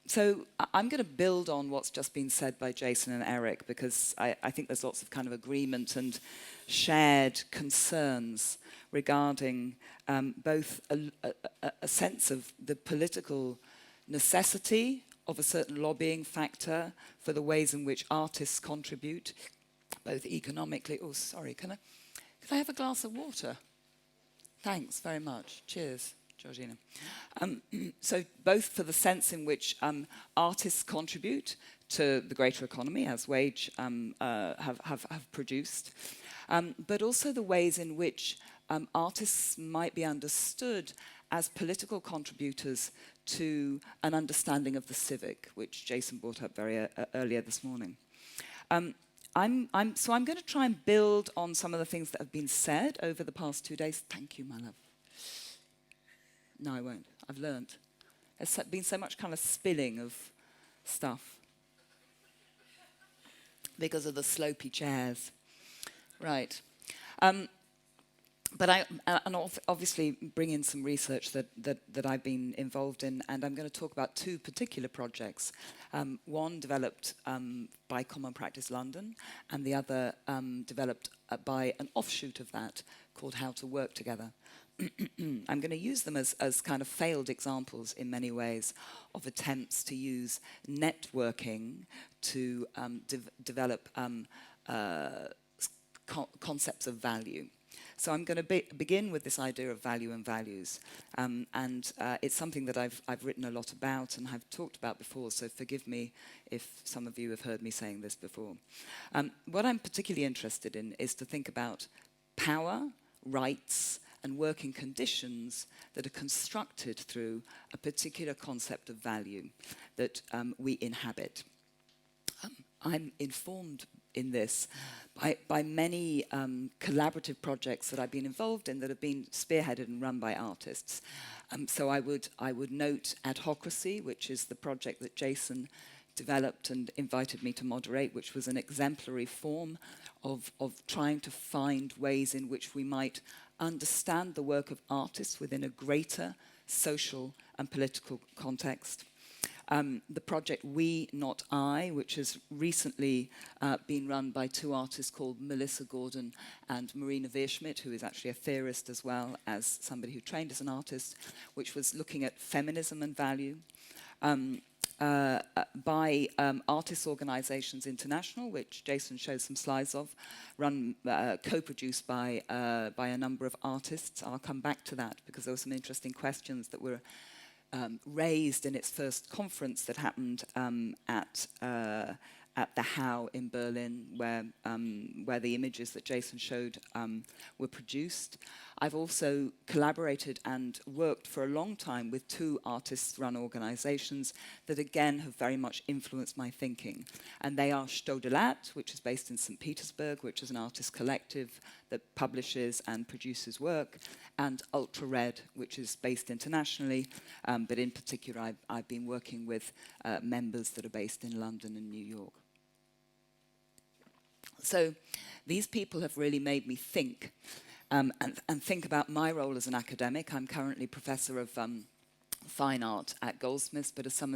So I'm going to build on what's just been said by Jason and Eric, because I think there's lots of kind of agreement and shared concerns regarding both a sense of the political necessity of a certain lobbying factor for the ways in which artists contribute, both economically. Oh, sorry, could I have a glass of water? Thanks very much. Cheers, Georgina. So both for the sense in which artists contribute to the greater economy, as Wage have produced, but also the ways in which artists might be understood as political contributors to an understanding of the civic, which Jason brought up very earlier this morning. I'm going to try and build on some of the things that have been said over the past 2 days. Thank you, my love. No, I won't. I've learnt. There's been so much kind of spilling of stuff because of the slopey chairs. Right. But I obviously bring in some research that I've been involved in, and I'm going to talk about two particular projects. One developed by Common Practice London, and the other developed by an offshoot of that called How to Work Together. I'm going to use them as kind of failed examples in many ways of attempts to use networking to develop concepts of value. So I'm going to begin with this idea of value and values, and it's something that I've written a lot about and have talked about before, so forgive me if some of you have heard me saying this before. What I'm particularly interested in is to think about power, rights, and working conditions that are constructed through a particular concept of value that we inhabit. I'm informed in this by many collaborative projects that I've been involved in that have been spearheaded and run by artists. So I would note Adhocracy, which is the project that Jason developed and invited me to moderate, which was an exemplary form of trying to find ways in which we might understand the work of artists within a greater social and political context. The project We Not I, which has recently been run by two artists called Melissa Gordon and Marina Veerschmidt, who is actually a theorist as well as somebody who trained as an artist, which was looking at feminism and value. By Artists Organisations International, which Jason shows some slides of, run co-produced by a number of artists. I'll come back to that because there were some interesting questions that were raised in its first conference that happened at the How in Berlin, where the images that Jason showed were produced. I've also collaborated and worked for a long time with two artists-run organizations that again have very much influenced my thinking. And they are Stodelat, which is based in St. Petersburg, which is an artist collective that publishes and produces work, and Ultra Red, which is based internationally, but in particular I've been working with members that are based in London and New York. So these people have really made me think, and think about my role as an academic. I'm currently Professor of Fine Art at Goldsmiths, but as some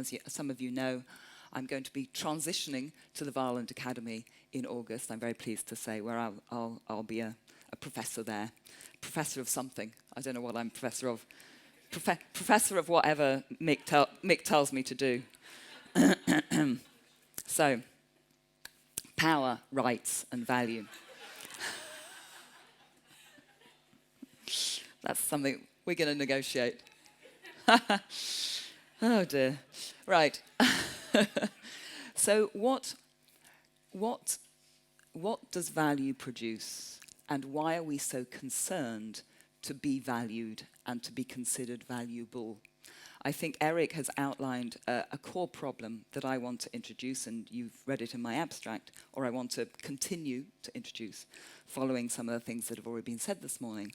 of you know, I'm going to be transitioning to the Varland Academy in August, I'm very pleased to say, where I'll be a professor there. Professor of something. I don't know what I'm professor of. Professor of whatever Mick tells me to do. So, power, rights, and value. That's something we're going to negotiate. Oh dear. Right. So what does value produce, and why are we so concerned to be valued and to be considered valuable? I think Eric has outlined a core problem that I want to introduce, and you've read it in my abstract, or I want to continue to introduce, following some of the things that have already been said this morning,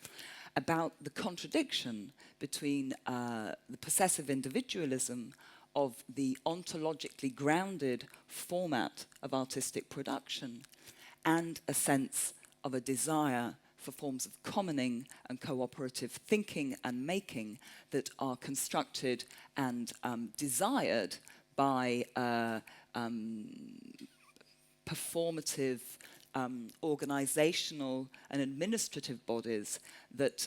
about the contradiction between the possessive individualism of the ontologically grounded format of artistic production and a sense of a desire for forms of commoning and cooperative thinking and making that are constructed and desired by performative organizational and administrative bodies that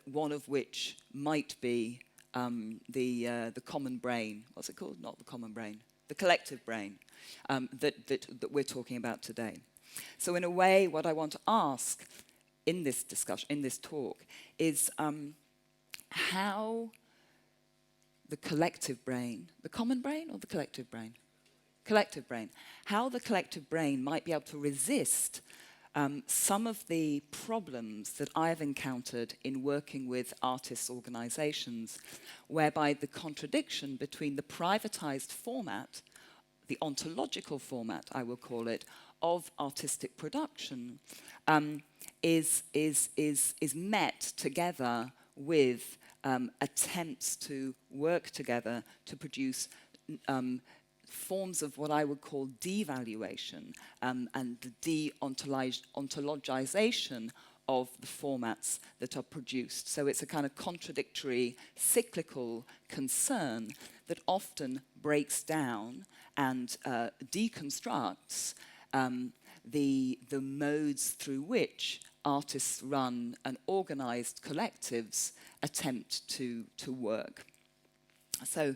one of which might be the common brain. What's it called? Not the common brain. The collective brain that we're talking about today. So in a way, what I want to ask in this discussion, in this talk, is how the collective brain, the common brain or the collective brain? Collective brain. How the collective brain might be able to resist some of the problems that I've encountered in working with artists' organizations, whereby the contradiction between the privatized format, the ontological format, I will call it, of artistic production is met together with attempts to work together to produce forms of what I would call devaluation and the de-ontologization of the formats that are produced. So it's a kind of contradictory, cyclical concern that often breaks down and deconstructs the modes through which artists run and organized collectives attempt to work. So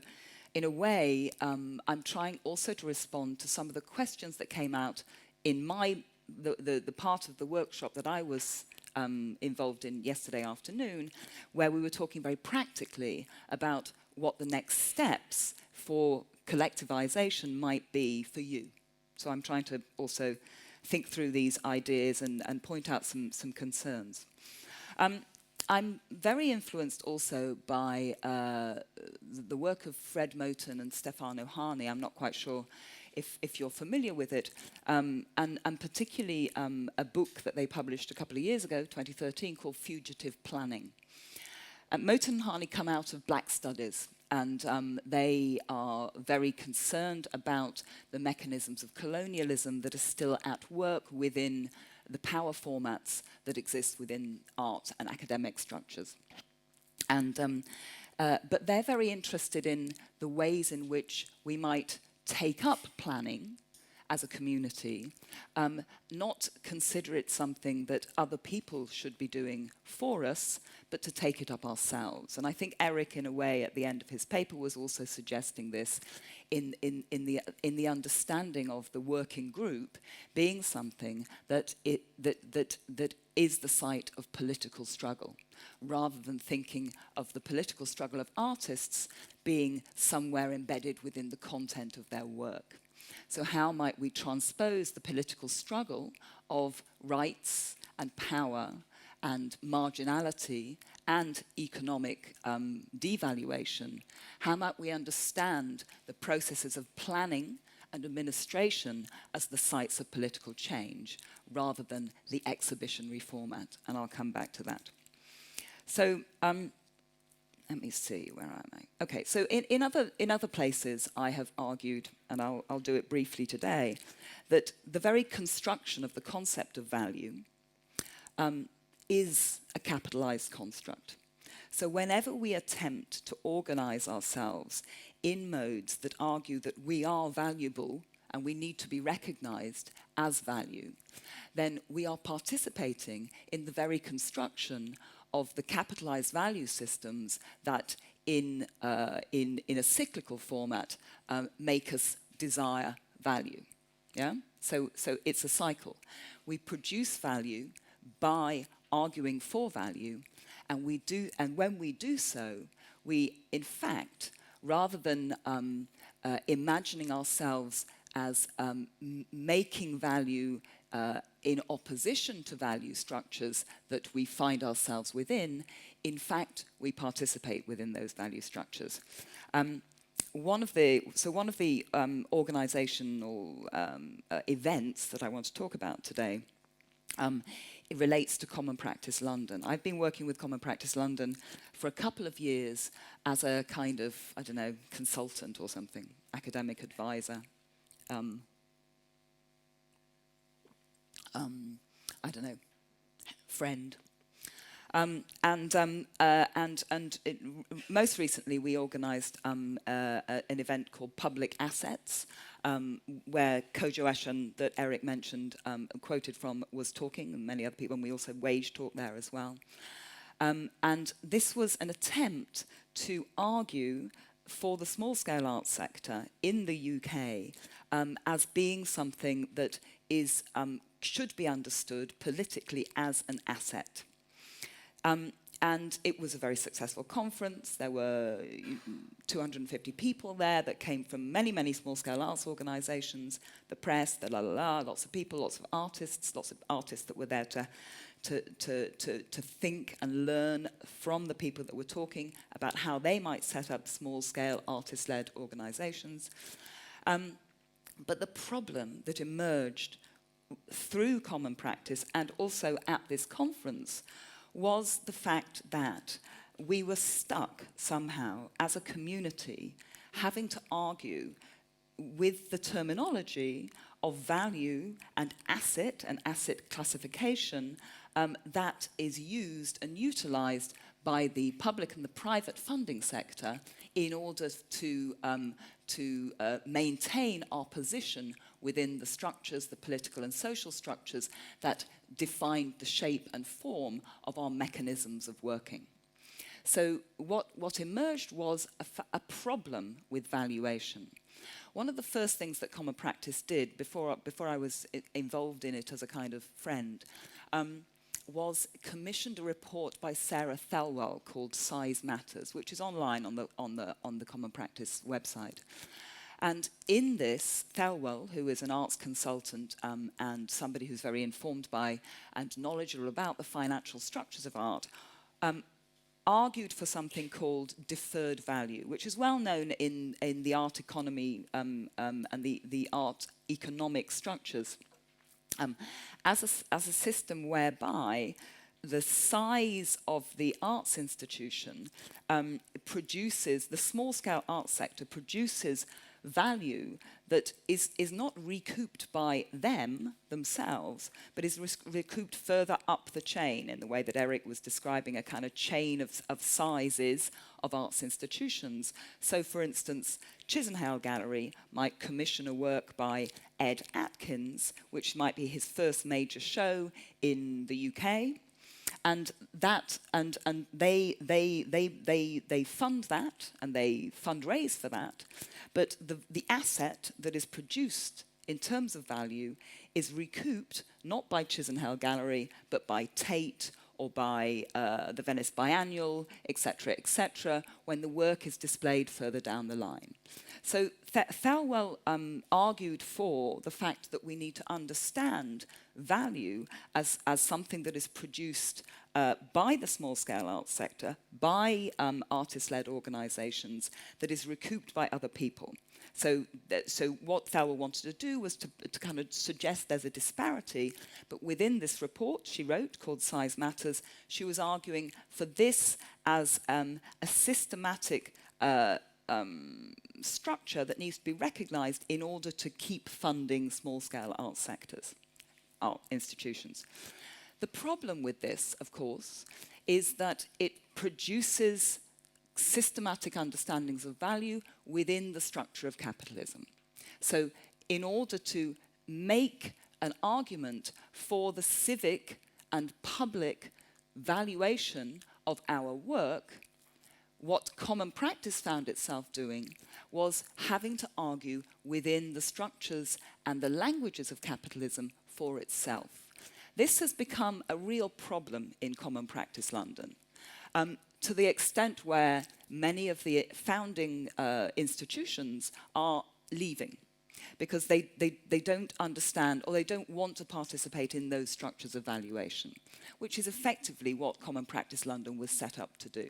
in a way, I'm trying also to respond to some of the questions that came out in the part of the workshop that I was involved in yesterday afternoon, where we were talking very practically about what the next steps for collectivization might be for you. So I'm trying to also think through these ideas and point out some concerns. I'm very influenced also by the work of Fred Moten and Stefano Hani. I'm not quite sure if you're familiar with it, and particularly a book that they published a couple of years ago, 2013, called Fugitive Planning. Moten and Hani come out of Black Studies, and they are very concerned about the mechanisms of colonialism that are still at work within the power formats that exist within art and academic structures. And but they're very interested in the ways in which we might take up planning as a community, not consider it something that other people should be doing for us, but to take it up ourselves. And I think Eric, in a way, at the end of his paper, was also suggesting this in the understanding of the working group being something that is the site of political struggle, rather than thinking of the political struggle of artists being somewhere embedded within the content of their work. So how might we transpose the political struggle of rights and power and marginality and economic devaluation? How might we understand the processes of planning and administration as the sites of political change, rather than the exhibitionary format? And I'll come back to that. So let me see, where am I? Okay, so in other places I have argued, and I'll do it briefly today, that the very construction of the concept of value is a capitalized construct. So whenever we attempt to organize ourselves in modes that argue that we are valuable and we need to be recognized as value, then we are participating in the very construction of the capitalized value systems that in a cyclical format make us desire value. Yeah? So it's a cycle. We produce value by arguing for value, and when we do so, we in fact, rather than imagining ourselves as making value in opposition to value structures that we find ourselves within, in fact, we participate within those value structures. One of the organizational events that I want to talk about today it relates to Common Practice London. I've been working with Common Practice London for a couple of years as a kind of, I don't know, consultant or something, academic advisor. I don't know, friend. Most recently, we organised an event called Public Assets, where Kojo Eshan, that Eric mentioned, quoted from, was talking, and many other people, and we also wage talk there as well. And this was an attempt to argue for the small-scale arts sector in the UK as being something that is should be understood politically as an asset. And it was a very successful conference. There were 250 people there that came from many, many small-scale arts organisations, the press, the lots of people, lots of artists that were there to think and learn from the people that were talking about how they might set up small-scale artist-led organisations. But the problem that emerged through common practice and also at this conference was the fact that we were stuck somehow as a community having to argue with the terminology of value and asset classification that is used and utilised by the public and the private funding sector in order to maintain our position within the structures, the political and social structures that defined the shape and form of our mechanisms of working. So what emerged was a problem with valuation. One of the first things that common practice did before I was involved in it as a kind of friend was commissioned a report by Sarah Thelwell called Size Matters, which is online on the Common Practice website. And in this, Thelwell, who is an arts consultant and somebody who's very informed by and knowledgeable about the financial structures of art, argued for something called deferred value, which is well known in the art economy and the art economic structures, as a system whereby the size of the arts institution produces, the small-scale arts sector produces value that is not recouped by themselves, but is recouped further up the chain in the way that Eric was describing, a kind of chain of sizes of arts institutions. So, for instance, Chisenhale Gallery might commission a work by Ed Atkins, which might be his first major show in the UK. And they fund that and they fundraise for that, but the asset that is produced in terms of value is recouped not by Chisenhale Gallery but by Tate or by the Venice Biennial, etc., when the work is displayed further down the line. So Thelwell argued for the fact that we need to understand value as something that is produced by the small-scale arts sector, by artist-led organisations, that is recouped by other people. So what Thelwell wanted to do was to kind of suggest there's a disparity, but within this report she wrote called Size Matters, she was arguing for this as a systematic structure that needs to be recognised in order to keep funding small-scale art sectors, art institutions. The problem with this, of course, is that it produces systematic understandings of value within the structure of capitalism. So in order to make an argument for the civic and public valuation of our work, what common practice found itself doing was having to argue within the structures and the languages of capitalism for itself. This has become a real problem in Common Practice London, to the extent where many of the founding institutions are leaving because they don't understand or they don't want to participate in those structures of valuation, which is effectively what Common Practice London was set up to do.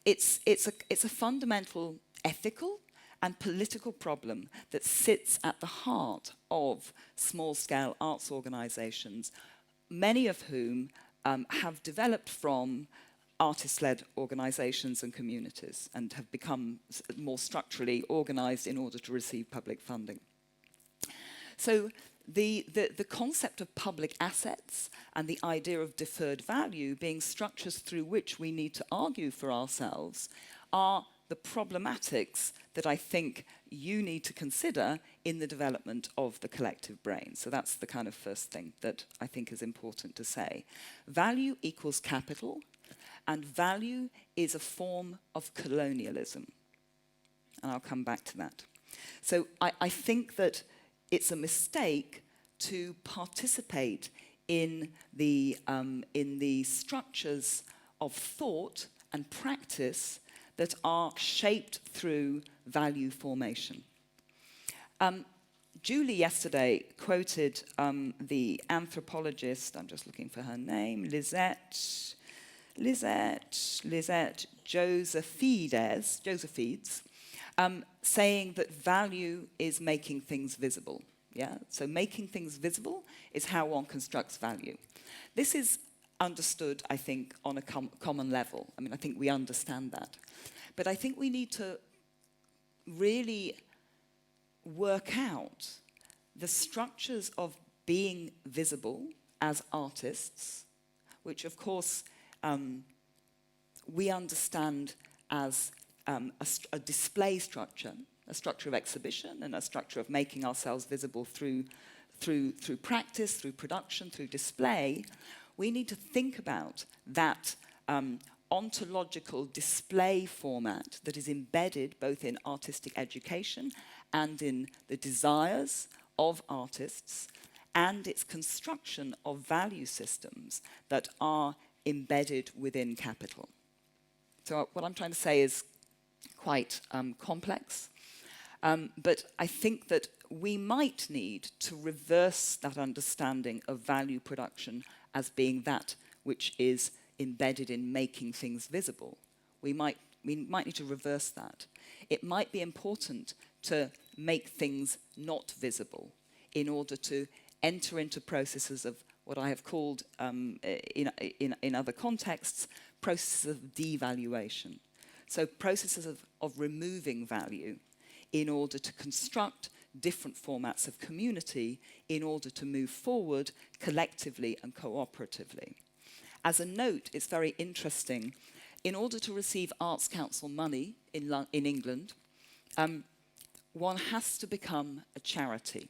It's a fundamental ethical and political problem that sits at the heart of small-scale arts organisations, many of whom have developed from artist-led organisations and communities and have become more structurally organised in order to receive public funding. So the concept of public assets and the idea of deferred value being structures through which we need to argue for ourselves are the problematics that I think you need to consider in the development of the collective brain. So that's the kind of first thing that I think is important to say. Value equals capital, and value is a form of colonialism. And I'll come back to that. So I think that it's a mistake to participate in the structures of thought and practice that are shaped through value formation. Julie yesterday quoted the anthropologist, I'm just looking for her name, Lisette Josephides, saying that value is making things visible. Yeah? So making things visible is how one constructs value. This is understood, I think, on a common level. I mean, I think we understand that. But I think we need to really work out the structures of being visible as artists, which, of course, we understand as a display structure, a structure of exhibition, and a structure of making ourselves visible through practice, through production, through display. We need to think about that ontological display format that is embedded both in artistic education and in the desires of artists, and its construction of value systems that are embedded within capital. So what I'm trying to say is quite complex, but I think that we might need to reverse that understanding of value production as being that which is embedded in making things visible. We might need to reverse that. It might be important to make things not visible in order to enter into processes of what I have called, in other contexts, processes of devaluation. So processes of removing value in order to construct different formats of community in order to move forward collectively and cooperatively. As a note, it's very interesting. In order to receive Arts Council money in England, one has to become a charity.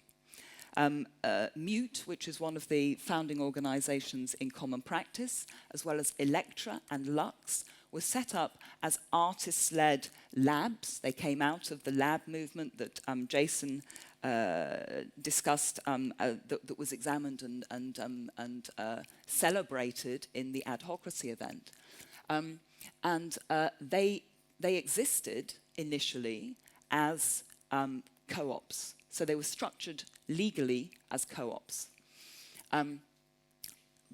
Mute, which is one of the founding organisations in Common Practice, as well as Electra and Lux, were set up as artist-led labs. They came out of the lab movement that Jason discussed, that was examined and celebrated in the Adhocracy event. They existed initially as co-ops. So they were structured legally as co-ops.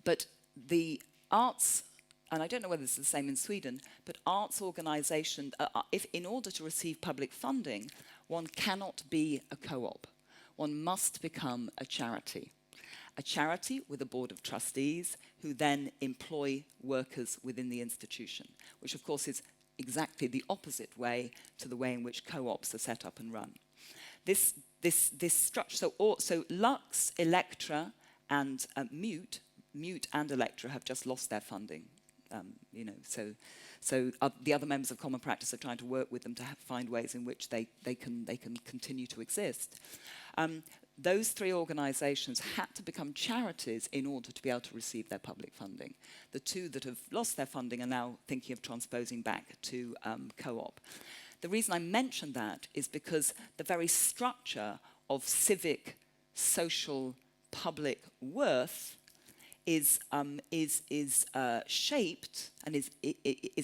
But the arts, and I don't know whether it's the same in Sweden, but arts organisation, if in order to receive public funding, one cannot be a co-op. One must become a charity. A charity with a board of trustees who then employ workers within the institution, which of course is exactly the opposite way to the way in which co-ops are set up and run. This structure, so Lux, Electra, and Mute and Electra have just lost their funding. So the other members of Common Practice are trying to work with them to find ways in which they can continue to exist. Those three organisations had to become charities in order to be able to receive their public funding. The two that have lost their funding are now thinking of transposing back to co-op. The reason I mention that is because the very structure of civic, social, public worth is shaped and is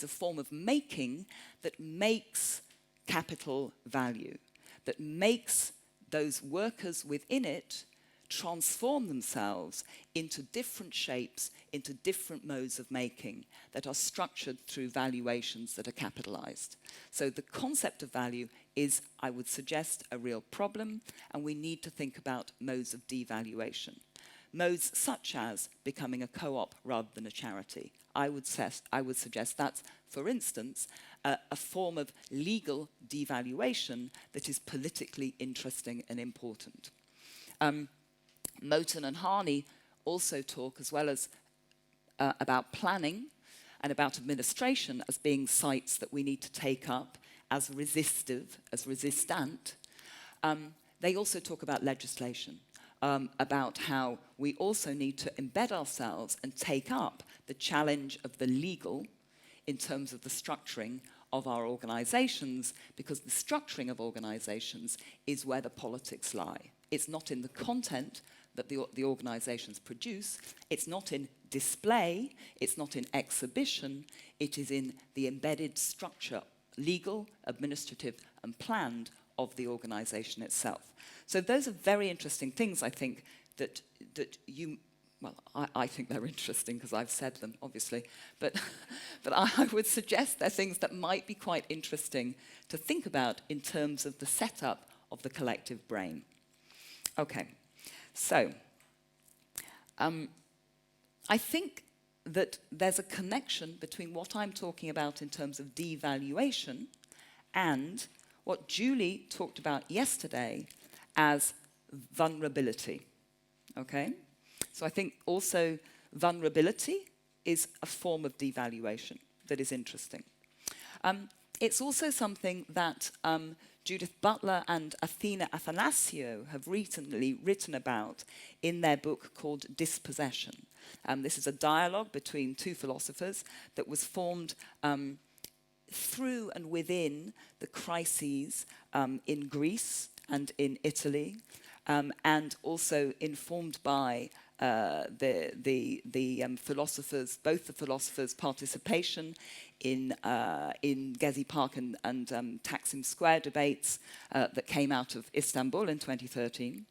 a form of making that makes capital value, that makes those workers within it transform themselves into different shapes, into different modes of making that are structured through valuations that are capitalized. So the concept of value is, I would suggest, a real problem, and we need to think about modes of devaluation. Modes such as becoming a co-op rather than a charity. I would suggest that's, for instance, a form of legal devaluation that is politically interesting and important. Moten and Harney also talk, as well as about planning and about administration as being sites that we need to take up as resistive, as resistant. They also talk about legislation, about how we also need to embed ourselves and take up the challenge of the legal in terms of the structuring of our organizations, because the structuring of organizations is where the politics lie. It's not in the content that the organizations produce, it's not in display, it's not in exhibition, it is in the embedded structure, legal, administrative, and planned, of the organization itself. So those are very interesting things, I think, that you, well, I think they're interesting because I've said them, obviously, but I would suggest they're things that might be quite interesting to think about in terms of the setup of the collective brain. Okay, so I think that there's a connection between what I'm talking about in terms of devaluation and what Julie talked about yesterday as vulnerability, okay? So I think also vulnerability is a form of devaluation that is interesting. It's also something that Judith Butler and Athena Athanasiou have recently written about in their book called Dispossession. This is a dialogue between two philosophers that was formed through and within the crises in Greece and in Italy, and also informed by the philosophers, both the philosophers' participation in Gezi Park and Taksim Square debates that came out of Istanbul in 2013.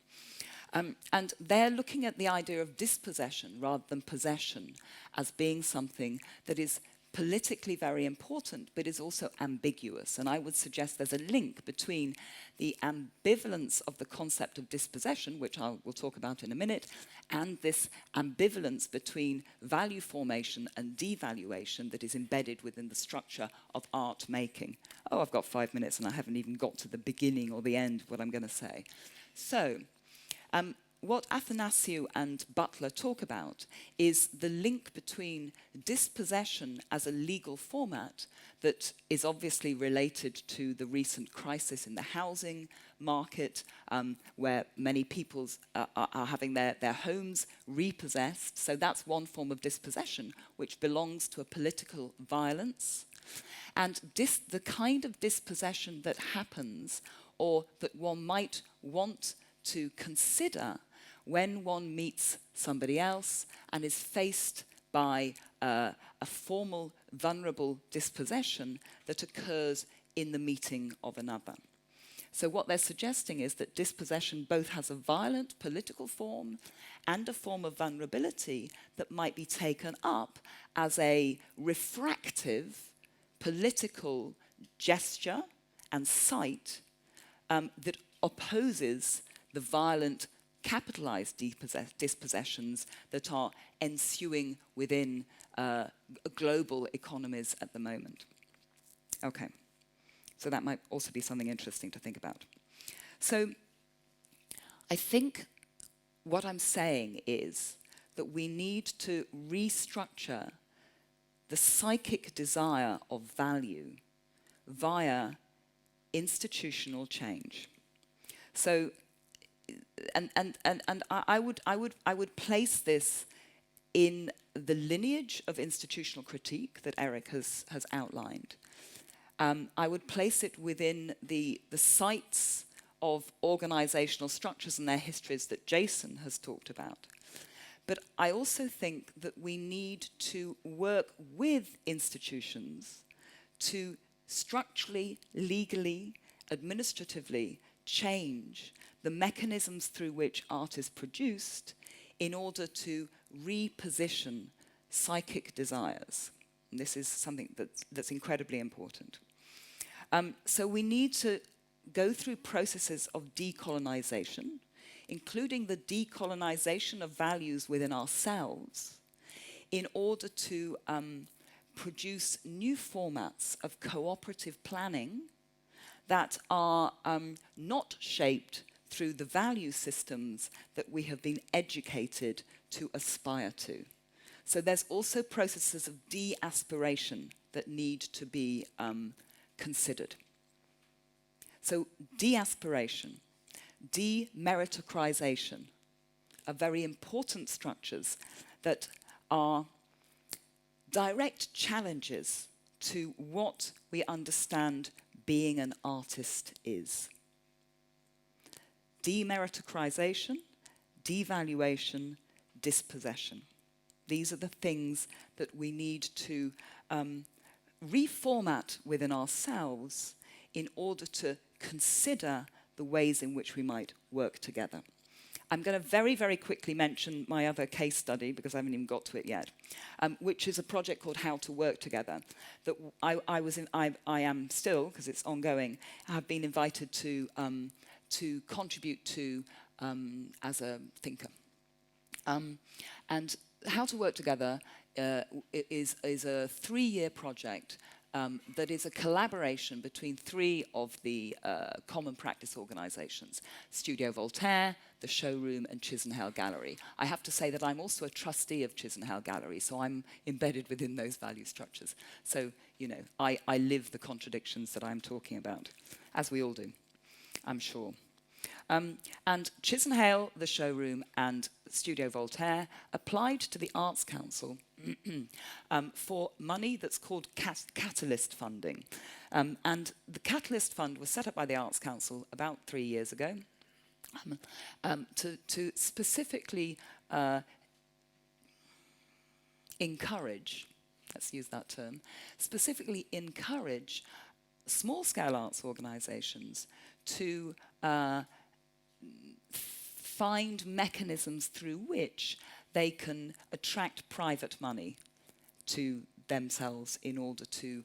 And they're looking at the idea of dispossession rather than possession as being something that is politically very important, but is also ambiguous. And I would suggest there's a link between the ambivalence of the concept of dispossession, which we'll talk about in a minute, and this ambivalence between value formation and devaluation that is embedded within the structure of art making. Oh, I've got 5 minutes and I haven't even got to the beginning or the end of what I'm going to say. So, what Athanasiou and Butler talk about is the link between dispossession as a legal format that is obviously related to the recent crisis in the housing market, where many people are having their homes repossessed. So that's one form of dispossession, which belongs to a political violence. And the kind of dispossession that happens, or that one might want to consider when one meets somebody else and is faced by a formal, vulnerable dispossession that occurs in the meeting of another. So what they're suggesting is that dispossession both has a violent political form and a form of vulnerability that might be taken up as a refractive political gesture and site that opposes the violent capitalized dispossessions that are ensuing within global economies at the moment. Okay, so that might also be something interesting to think about. So I think what I'm saying is that we need to restructure the psychic desire of value via institutional change. So And I would place this in the lineage of institutional critique that Eric has outlined. I would place it within the sites of organizational structures and their histories that Jason has talked about. But I also think that we need to work with institutions to structurally, legally, administratively change the mechanisms through which art is produced in order to reposition psychic desires. And this is something that's incredibly important. So we need to go through processes of decolonization, including the decolonization of values within ourselves, in order to produce new formats of cooperative planning that are not shaped through the value systems that we have been educated to aspire to. So there's also processes of de-aspiration that need to be considered. So de-aspiration, de-meritocrization are very important structures that are direct challenges to what we understand being an artist is. Demeritocrization, devaluation, dispossession. These are the things that we need to reformat within ourselves in order to consider the ways in which we might work together. I'm going to very, very quickly mention my other case study, because I haven't even got to it yet, which is a project called How to Work Together, that I am still, because it's ongoing, have been invited to contribute to as a thinker. And How to Work Together is a 3-year project that is a collaboration between 3 of the common practice organisations: Studio Voltaire, the Showroom, and Chisenhale Gallery. I have to say that I'm also a trustee of Chisenhale Gallery, so I'm embedded within those value structures. So, you know, I live the contradictions that I'm talking about, as we all do, I'm sure. And Chisenhale, the Showroom, and Studio Voltaire applied to the Arts Council for money that's called catalyst funding. And the catalyst fund was set up by the Arts Council about 3 years ago to specifically encourage, let's use that term, specifically encourage small-scale arts organisations to find mechanisms through which they can attract private money to themselves in order to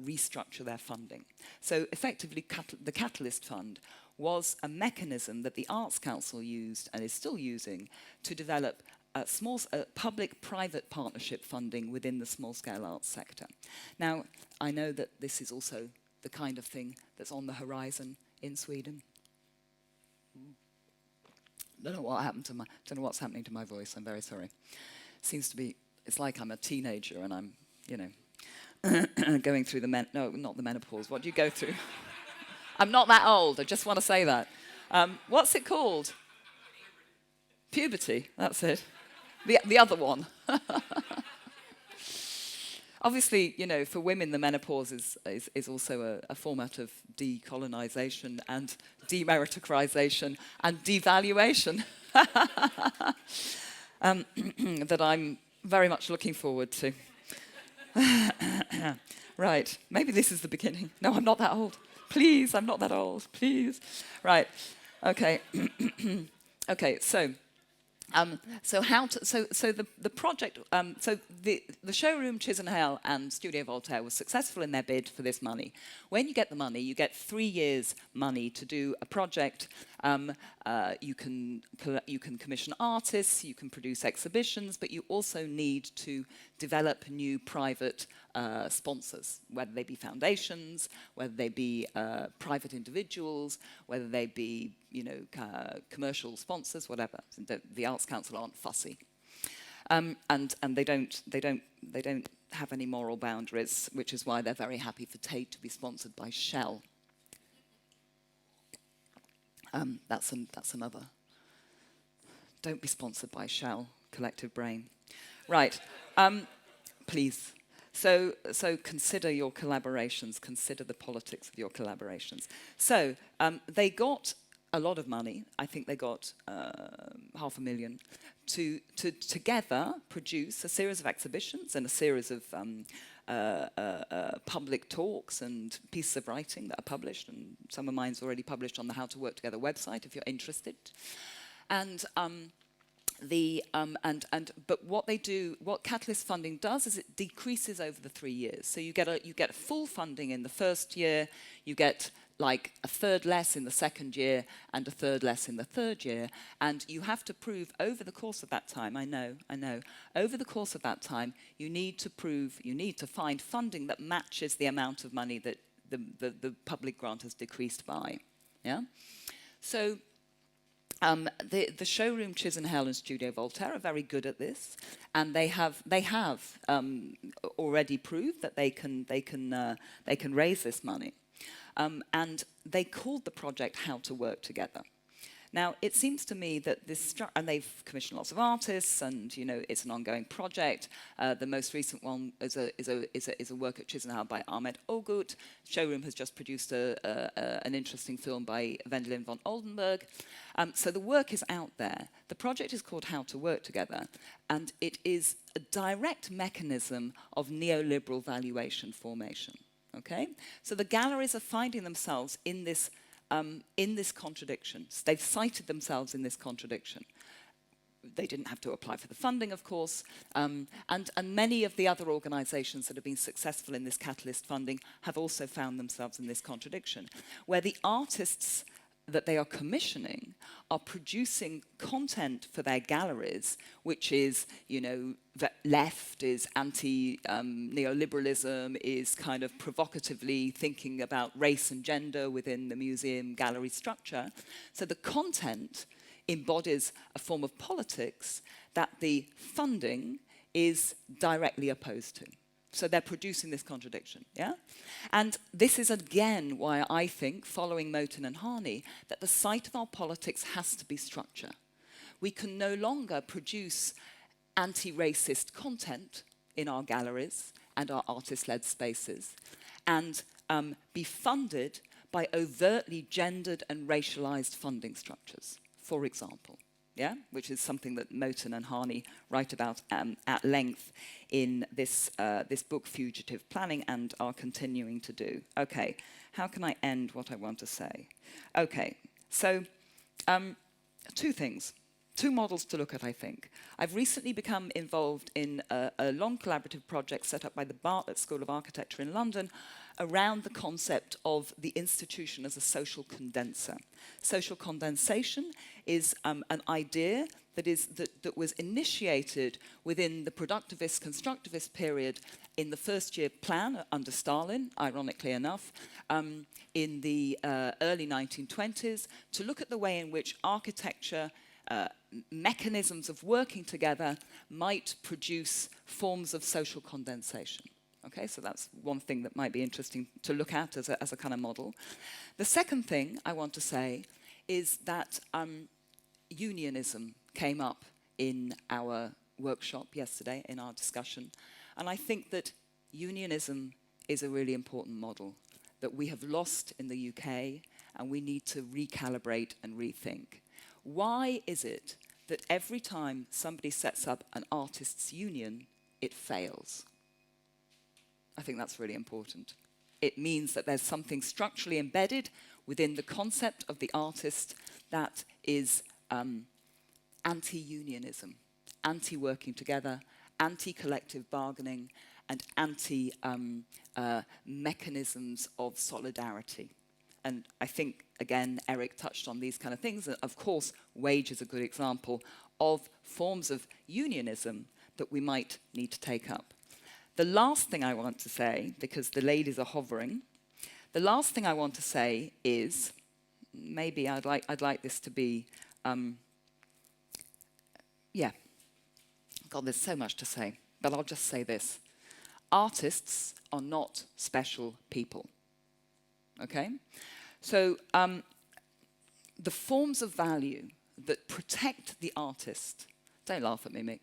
restructure their funding. So effectively, the Catalyst Fund was a mechanism that the Arts Council used and is still using to develop small public-private partnership funding within the small-scale arts sector. Now, I know that this is also the kind of thing that's on the horizon in Sweden. Don't know what happened to don't know what's happening to my voice. I'm very sorry. Seems to be, it's like I'm a teenager and I'm, you know, going through the no, not the menopause. What do you go through? I'm not that old. I just want to say that. What's it called? Puberty. That's it. The other one. Obviously, you know, for women, the menopause is also a format of decolonization and demeritocrization and devaluation that I'm very much looking forward to. Right, maybe this is the beginning. No, I'm not that old. Please, I'm not that old. Please. Right. Okay. Okay. So the project, so the Showroom, Chisenhale, and Studio Voltaire was successful in their bid for this money. When you get the money, you get 3 years' money to do a project. You can commission artists, you can produce exhibitions, but you also need to develop new private sponsors, whether they be foundations, whether they be private individuals, whether they be, you know, commercial sponsors, whatever. The Arts Council aren't fussy, and they don't have any moral boundaries, which is why they're very happy for Tate to be sponsored by Shell. That's another. Don't be sponsored by Shell, collective brain. Right, please. So consider your collaborations, consider the politics of your collaborations. So they got a lot of money. I think they got $500,000 to together produce a series of exhibitions and a series of public talks and pieces of writing that are published, and some of mine's already published on the How to Work Together website if you're interested. And but what they do, what Catalyst funding does, is it decreases over the 3 years. So you get full funding in the first year, you get like a third less in the second year and a third less in the third year, and you have to prove over the course of that time, I know, over the course of that time, you need to find funding that matches the amount of money that the public grant has decreased by, yeah? So The showroom Chisenhell and Studio Voltaire are very good at this, and they have already proved that they can raise this money, and they called the project "How to Work Together." Now, it seems to me that this, and they've commissioned lots of artists, and it's an ongoing project. The most recent one is a work at Chisenhell by Ahmet Ogut. Showroom has just produced an interesting film by Wendelin von Oldenburg. So the work is out there. The project is called How to Work Together, and it is a direct mechanism of neoliberal valuation formation. Okay, so the galleries are finding themselves in this contradiction. They've cited themselves in this contradiction. They didn't have to apply for the funding, of course, and many of the other organisations that have been successful in this catalyst funding have also found themselves in this contradiction, where the artists that they are commissioning are producing content for their galleries, which is, left, is anti-neoliberalism, is kind of provocatively thinking about race and gender within the museum gallery structure. So the content embodies a form of politics that the funding is directly opposed to. So they're producing this contradiction, yeah? And this is again why I think, following Moten and Harney, that the site of our politics has to be structure. We can no longer produce anti-racist content in our galleries and our artist-led spaces and be funded by overtly gendered and racialized funding structures, for example. Yeah, which is something that Moten and Harney write about at length in this book, Fugitive Planning, and are continuing to do. Okay, how can I end what I want to say? Okay, so two things. Two models to look at, I think. I've recently become involved in a long collaborative project set up by the Bartlett School of Architecture in London around the concept of the institution as a social condenser. Social condensation is an idea that was initiated within the productivist, constructivist period in the first-year plan under Stalin, ironically enough, in the early 1920s, to look at the way in which architecture, mechanisms of working together might produce forms of social condensation. Okay, so that's one thing that might be interesting to look at as a kind of model. The second thing I want to say is that unionism came up in our workshop yesterday, in our discussion, and I think that unionism is a really important model that we have lost in the UK and we need to recalibrate and rethink. Why is it that every time somebody sets up an artists' union, it fails? I think that's really important. It means that there's something structurally embedded within the concept of the artist that is anti-unionism, anti-working together, anti-collective bargaining, and anti-mechanisms of solidarity. And I think, again, Eric touched on these kind of things. Of course, wage is a good example of forms of unionism that we might need to take up. The last thing I want to say, because the ladies are hovering, the last thing I want to say is, maybe I'd like this to be, God, there's so much to say, but I'll just say this. Artists are not special people, okay? So the forms of value that protect the artist, don't laugh at me, Mick.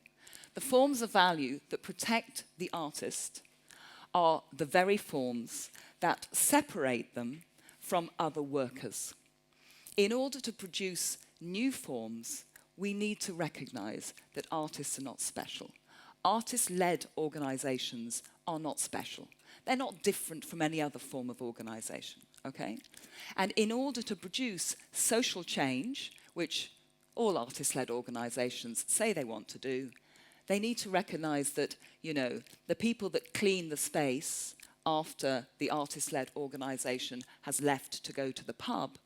The forms of value that protect the artist are the very forms that separate them from other workers. In order to produce new forms, we need to recognize that artists are not special. Artist-led organizations are not special. They're not different from any other form of organization, okay? And in order to produce social change, which all artist-led organizations say they want to do, they need to recognize that, the people that clean the space after the artist-led organization has left to go to the pub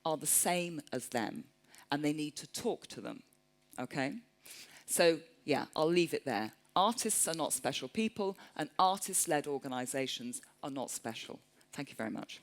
are the same as them, and they need to talk to them, okay? So, yeah, I'll leave it there. Artists are not special people, and artist-led organizations are not special. Thank you very much.